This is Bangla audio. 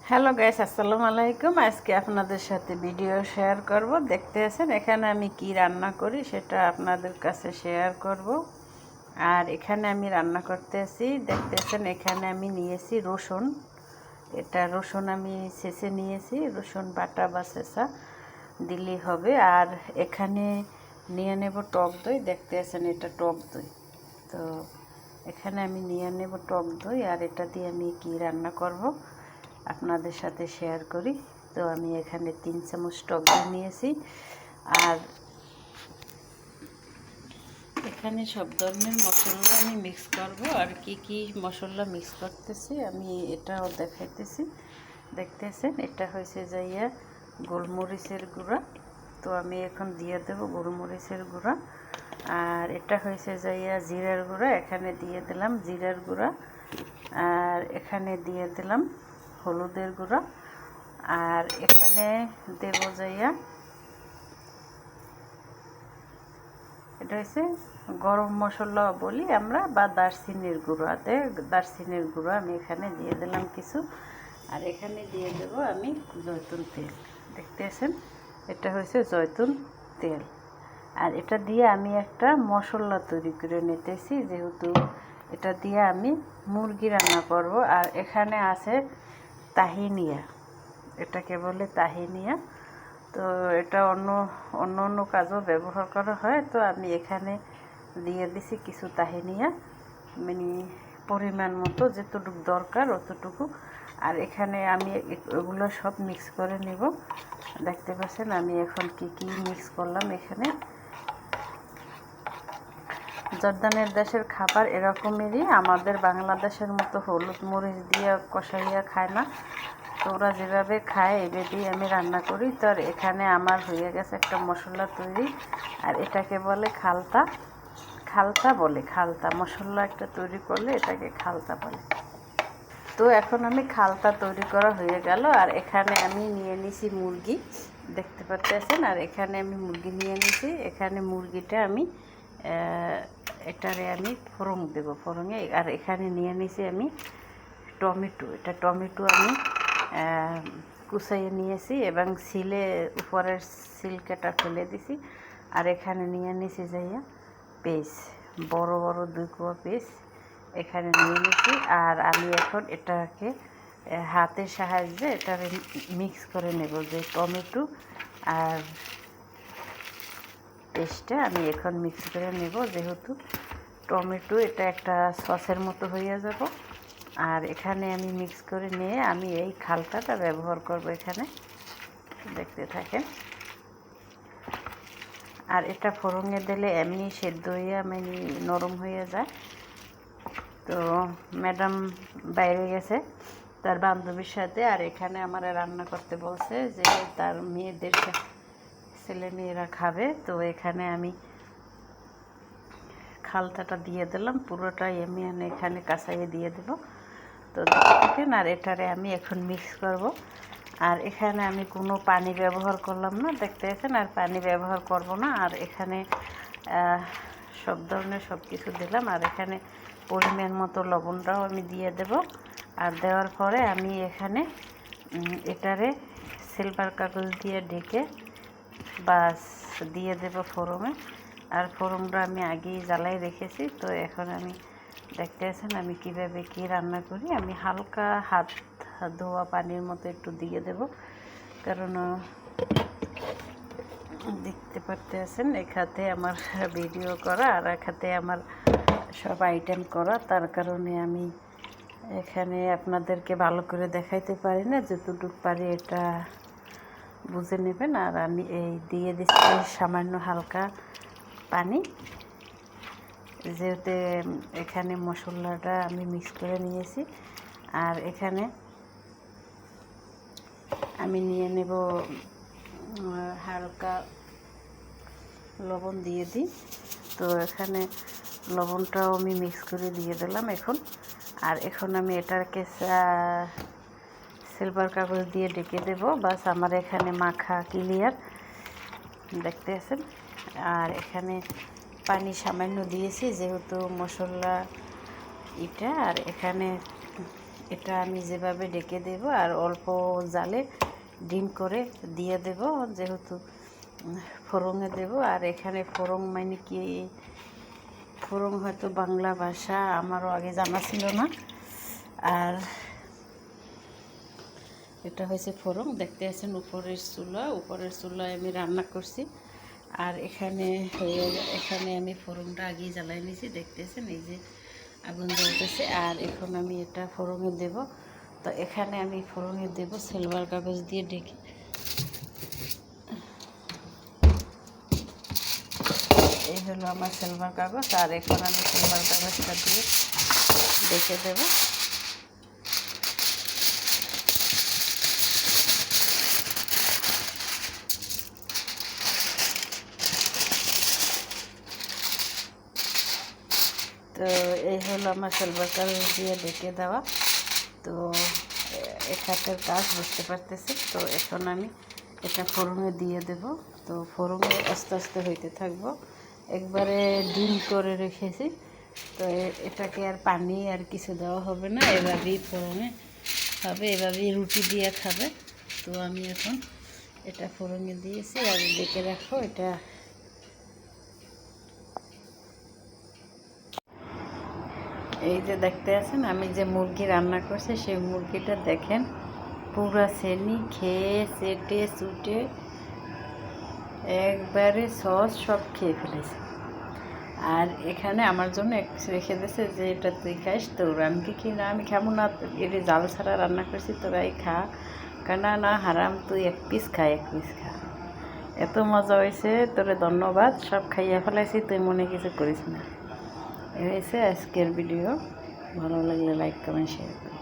হ্যালো গাইস, আসসালামু আলাইকুম। আজকে আপনাদের সাথে ভিডিও শেয়ার করব। দেখতে আছেন এখানে আমি কি রান্না করি সেটা আপনাদের কাছে শেয়ার করব। আর এখানে আমি রান্না করতে আছি, দেখতে আছেন এখানে আমি নিয়েছি রসুন। এটা রসুন আমি ছেঁচে নিয়েছি, রসুন বাটা বা ছেঁচা দিলেই হবে। আর এখানে নিয়ে নেব টক দই, দেখতে আছেন এটা টক দই। তো এখানে আমি নিয়ে নেব টক দই, আর এটা দিয়ে আমি কি রান্না করব আপনাদের সাথে শেয়ার করি। তো আমি এখানে 3 চামচ টক দই নিয়েছি। আর এখানে সব ধরনের মশলা আমি মিক্স করব। আর কি কি মশলা মিক্স করতেছি আমি এটাও দেখাইতেছি। দেখতেছেন এটা হয়েছে যাইয়া গোলমরিচের গুঁড়া। তো আমি এখন দিয়ে দেব গোলমরিচের গুঁড়া। আর এটা হয়েছে যাইয়া জিরার গুঁড়া, এখানে দিয়ে দিলাম জিরার গুঁড়া। আর এখানে দিয়ে দিলাম হলুদের গুঁড়া। আর এখানে দেব যাইয়া এটা হচ্ছে গরম মশলা বলি আমরা, বা দারচিনির গুঁড়াতে দারচিনির গুঁড়া আমি এখানে দিয়ে দিলাম কিছু। আর এখানে দিয়ে দেব আমি জয়তুন তেল, দেখতে আছেন এটা হচ্ছে জয়তুন তেল। আর এটা দিয়ে আমি একটা মশলা তৈরি করে নিতেছি, যেহেতু এটা দিয়ে আমি মুরগি রান্না করব। আর এখানে আছে তাহিনিয়া, এটাকে বলে তাহিনিয়া। তো এটা অন্য অন্য কাজেও ব্যবহার করা হয়। তো আমি এখানে দিয়ে দিছি কিছু তাহিনিয়া, মানে পরিমাণ মতো যতটুকু দরকার অতটুকু। আর এখানে আমি এগুলো সব মিক্স করে নেব। দেখতে পাচ্ছেন আমি এখন কি কি মিক্স করলাম। এখানে জর্দানের দেশের খাবার এরকমেরই, আমাদের বাংলাদেশের মতো হলুদ মরিচ দিয়ে কষাইয়া খায় না। তো ওরা যেভাবে খায় এভাবেই আমি রান্না করি। তো আর এখানে আমার হয়ে গেছে একটা মশলা তৈরি। আর এটাকে বলে খালতা, খালতা বলে, খালতা মশলা একটা তৈরি করলে এটাকে খালতা বলে। তো এখন আমি খালতা তৈরি করা হয়ে গেল। আর এখানে আমি নিয়ে নিছি মুরগি, দেখতে পাচ্ছেন। আর এখানে আমি মুরগি নিয়ে নিছি। এখানে মুরগিটা আমি এটারে আমি ফোড়ন দেবো, ফোড়নে। আর এখানে নিয়ে নিছি আমি টমেটো, এটা টমেটো আমি কুচাইয়ে নিয়েছি এবং সিলে উপরের সিলকাটা ফেলে দিছি। আর এখানে নিয়ে নিছি যাইয়া পেঁয়াজ, বড় বড় 2 কোয়া পেঁয়াজ এখানে নিয়ে নিছি। আর আমি এখন এটাকে হাতের সাহায্যে এটাকে মিক্স করে নেব, যে টমেটো আর পেস্টটা আমি এখন মিক্স করে নেব, যেহেতু টমেটো এটা একটা সসের মতো হয়ে যাব। আর এখানে আমি মিক্স করে নিয়ে আমি এই খালতাটা ব্যবহার করব এখানে, দেখতে থাকেন। আর এটা ফোড়নে দিলে এমনি সেদ্ধ হয়ে মানে নরম হয়ে যায়। তো ম্যাডাম বাইরে গেছে তার বান্ধবীর সাথে। আর এখানে আমার রান্না করতে বলছে যে তার মেয়েদের ছেলে মেয়েরা খাবে। তো এখানে আমি খালতাটা দিয়ে দিলাম পুরোটাই, আমি এখানে কাঁচাইয়ে দিয়ে দেব। তো দেখেন। আর এটারে আমি এখন মিক্স করব। আর এখানে আমি কোনো পানি ব্যবহার করলাম না, দেখতে পাচ্ছেন। আর পানি ব্যবহার করব না। আর এখানে সব ধরনের সব কিছু দিলাম। আর এখানে পরিমাণ মতো লবণটাও আমি দিয়ে দেব। আর দেওয়ার পরে আমি এখানে এটারে সিলভার কাগজ দিয়ে ঢেকে বাস দিয়ে দেব ফোড়নে। আর ফোড়নটা আমি আগেই জ্বালাই রেখেছি। তো এখন আমি দেখতে আছেন আমি কিভাবে কি রান্না করি। আমি হালকা হাত ধোয়া পানির মতো একটু দিয়ে দেব, কারণ দেখতে পারতে আছেন এক হাতে আমার ভিডিও করা আর এক হাতে আমার সব আইটেম করা। তার কারণে আমি এখানে আপনাদেরকে ভালো করে দেখাইতে পারি না, যতটুকু পারি এটা বুঝে নেবেন। আর আমি এই দিয়ে দিচ্ছি সামান্য হালকা পানি, যেহেতু এখানে মশলাটা আমি মিক্স করে নিয়েছি। আর এখানে আমি নিয়ে নেব হালকা লবণ দিয়ে দিই। তো এখানে লবণটাও আমি মিক্স করে দিয়ে দিলাম এখন। আর এখন আমি এটাকে সিলভার কাগজ দিয়ে ঢেকে দেব। বাস আমার এখানে মাখা ক্লিয়ার, দেখতে আছেন। আর এখানে পানি সামান্য দিয়েছি, যেহেতু মশলা এটা। আর এখানে এটা আমি যেভাবে ডেকে দেব আর অল্প জালে ডিম করে দিয়ে দেব, যেহেতু ফোড়নে দেব। আর এখানে ফোড়ন মানে কি, ফোড়ন হয়তো বাংলা ভাষা আমারও আগে জানা ছিল না। আর এটা হয়েছে ফোড়ন, দেখতে আছেন উপরের চুলায় আমি রান্না করছি। আর এখানে আমি ফোড়নটা আগেই জ্বালাই নিয়েছি, দেখতেছেন এই যে আগুন জ্বলতেছে। আর এখন আমি এটা ফোড়নে দেব। তো এখানে আমি ফোড়নে দেব সিলভার কাগজ দিয়ে ঢেকে। এই হলো আমার সিলভার কাগজ। আর এখন আমি সিলভার কাগজটা দিয়ে ঢেকে দেব। তো এই হলো আমার সিলভার কাগজ দিয়ে ঢেকে দেওয়া। তো এক হাতের কাজ বুঝতে পারতেছি। তো এখন আমি এটা ফোড়নে দিয়ে দেব। তো ফোড়নে আস্তে আস্তে হইতে থাকবো। একবারে ডিম করে রেখেছি, তো এটাকে আর পানি আর কিছু দেওয়া হবে না, এভাবেই ফোড়নে খাবে, এভাবেই রুটি দিয়ে খাবে। তো আমি এখন এটা ফোড়নে দিয়েছি আর ডেকে রাখো। এটা এই যে দেখতে আছেন আমি যে মুরগি রান্না করছি, সেই মুরগিটা দেখেন পুরা সেনি খেয়ে চেটে চুটে একবারে সস সব খেয়ে ফেলেছে। আর এখানে আমার জন্য রেখে দিয়েছে যে এটা তুই খাইস। তো আমি কি না, আমি খাবো না, এটা জাল ছাড়া রান্না করছি, তোরাই খা। কেনা না হারাম, তুই এক পিস খা। এত মজা হয়েছে, তোরে ধন্যবাদ, সব খাইয়া ফেলাইছি, তুই মনে কিছু করিস না। এই হয়েছে আজকের ভিডিও। ভালো লাগলে লাইক কমেন্ট শেয়ার করুন।